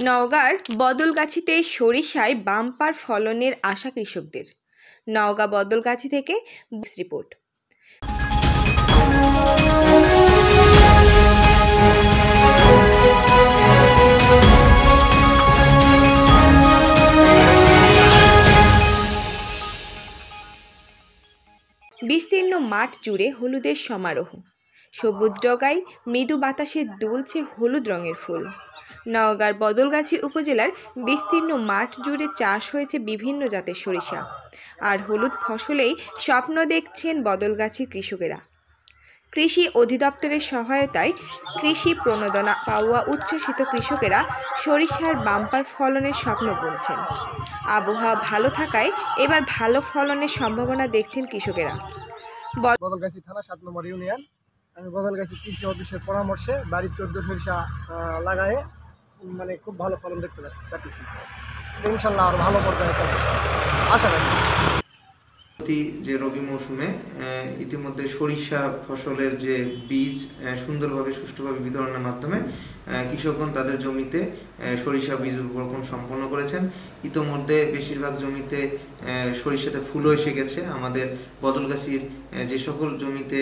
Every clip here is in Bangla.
নওগাঁর বদলগাছিতে সরিষায় বাম্পার ফলনের আশা কৃষকদের। নওগাঁ বদলগাছি থেকে রিপোর্ট। বিস্তীর্ণ মাঠ জুড়ে হলুদের সমারোহ। সবুজ ডগায় মৃদু বাতাসে দুলছে হলুদ রঙের ফুল। নওগাঁর বদলগাছি উপজেলার বিস্তীর্ণ মাঠ জুড়ে চাষ হয়েছে বিভিন্ন জাতের সরিষা, আর হলুদ ফসলেই স্বপ্ন দেখছেন বদলগাছির কৃষকেরা। কৃষি অধিদপ্তরের সহায়তায় কৃষি প্রণোদনা পাওয়া উচ্ছ্বসিত কৃষকেরা সরিষার বাম্পার ফলনের স্বপ্ন বুনছেন। আবহাওয়া ভালো থাকায় এবার ভালো ফলনের সম্ভাবনা দেখছেন কৃষকেরা। বদলগাছি থানা 7 নম্বর ইউনিয়ন। আমি বদলগাছি কৃষি অফিসের পরামর্শে বাড়ির 14 সরিষা লাগায়ে খুব ভালো ফলন দেখতে পাচ্ছি। ইনশাল্লাহ আর ভালো পর্যায়ে আশা করি। যে রবি মৌসুমে ইতিমধ্যে সরিষা ফসলের যে বীজ সুন্দরভাবে সুষ্ঠুভাবে বিতরণের মাধ্যমে কৃষকগণ তাদের জমিতে সরিষা বীজ বপন সম্পন্ন করেছেন। ইতিমধ্যে বেশিরভাগ জমিতে সরিষাতে ফুলও এসে গেছে। আমাদের বদলগাছির যে সকল জমিতে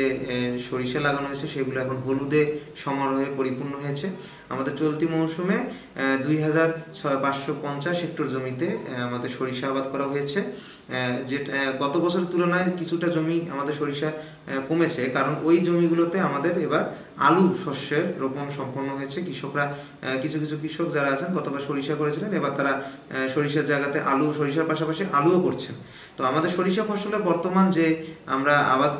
সরিষা লাগানো হয়েছে সেগুলো এখন হলুদে সমারোহে পরিপূর্ণ হয়েছে। আমাদের চলতি মৌসুমে 2550 হেক্টর জমিতে আমাদের সরিষা আবাদ করা হয়েছে। যেটা গত বছরের তুলনায় কিছুটা জমি আমাদের সরিষা কমেছে, কারণ ওই জমিগুলোতে আমাদের এবার আলু শস্যের রোপণ সম্পন্ন হয়েছে। কৃষকরা কিছু কৃষক যারা আছেন গতবার সরিষা করেছিলেন, এবার তারা সরিষার জায়গাতে সরিষার পাশাপাশি আলুও করছেন। তো আমাদের সরিষা ফসলের বর্তমান যে আমরা আবাদ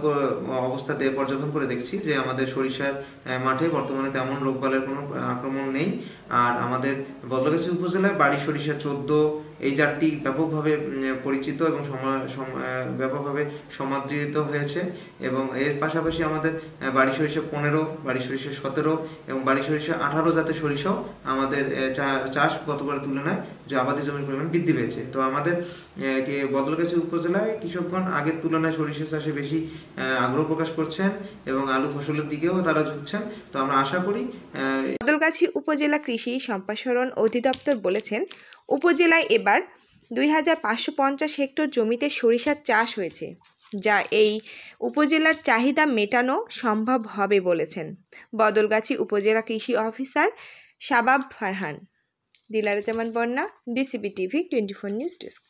অবস্থাতে পর্যবেক্ষণ করে দেখছি যে আমাদের সরিষার মাঠে বর্তমানে তেমন রোগবালের কোনো আক্রমণ নেই। আর আমাদের বদলগাছি উপজেলায় বাড়ি সরিষা 14 এই জাতটি ব্যাপকভাবে পরিচিত এবং ব্যাপকভাবে সমাদৃত হয়েছে। এবং এর পাশাপাশি আমাদের বাড়ি সরিষা 15, বাড়ি সরিষা 17 এবং বাড়ি সরিষা 18 জাতের সরিষাও আমাদের চাষ গতবারের তুলনায় যে আবাদি জমির পরিমাণ বৃদ্ধি পেয়েছে। তো আমাদের বদলগাছি উপজেলায় কৃষকগণ আগের তুলনায় সরিষা চাষে বেশি আগ্রহ প্রকাশ করছেন এবং আলু ফসলের দিকেও তারা ঝুঁকছেন। তো আমরা আশা করি। বদলগাছি উপজেলা কৃষি সম্প্রসারণ অধিদপ্তর বলেছেন, উপজেলায় এবার 2550 হেক্টর জমিতে সরিষার চাষ হয়েছে, যা এই উপজেলার চাহিদা মেটানো সম্ভব হবে বলেছেন বদলগাছি উপজেলা কৃষি অফিসার শাবাব ফারহান। দিলারা জামান বন্যা, ডিসিবি টিভি 24 নিউজ ডেস্ক।